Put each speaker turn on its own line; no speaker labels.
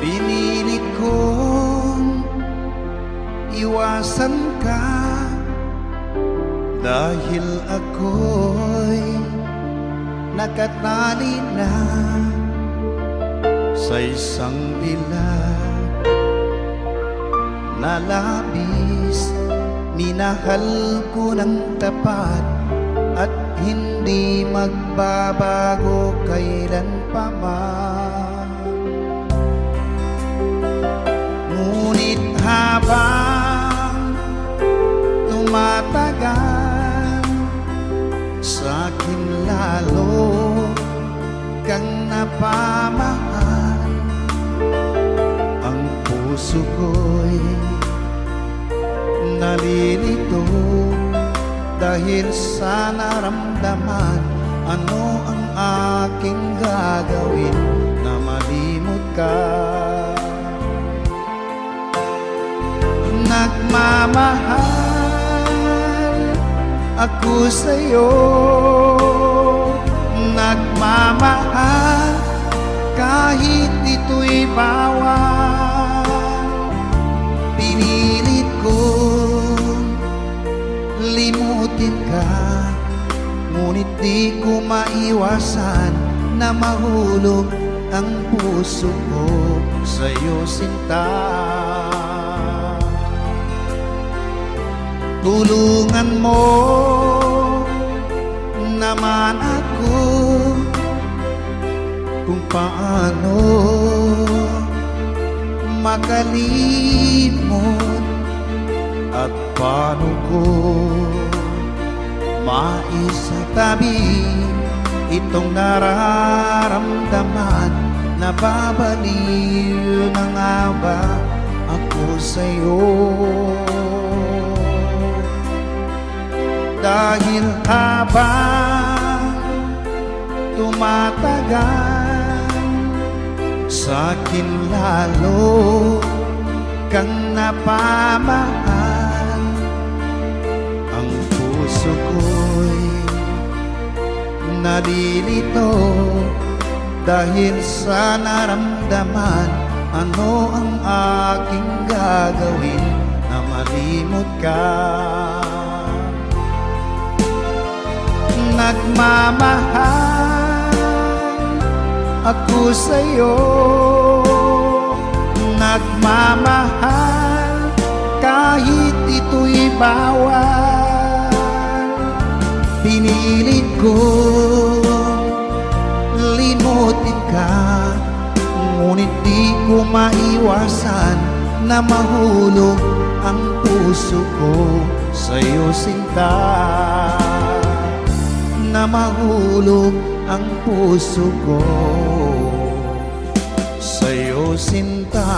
Pinilit kong iwasan ka dahil ako'y nakatali na sa isang dilag na labis. Minahal ko ng tapat at hindi magbabago kailan pa man. Ngunit habang tumatagal, sa'kin lalo kang napamahal. Ang puso ko'y nalilito dahil sa naramdaman. Ano ang aking gagawin na malimot ka? Nagmamahal ako sa'yo, nagmamahal kahit ito'y bawal. Pinilit kong limutin ka, ngunit di ko maiwasan na mahulog ang puso ko sa'yo, sinta. Tulungan mo naman ako kung paano makalimot at paano ko maisatabi itong nararamdaman. Nababaliw na nga ba ako sa'yo? Dahil habang tumatagal, sa'kin lalo kang napamahal. Ang puso ko'y nalilito dahil sa naramdaman. Ano ang aking gagawin na malimot ka? Nagmamahal ako sa'yo, nagmamahal kahit ito'y bawal. Pinilit ko limutin ka, ngunit di ko maiwasan na mahulog ang puso ko sa'yo, sinta. Na mahulog ang puso ko sa'yo, sinta.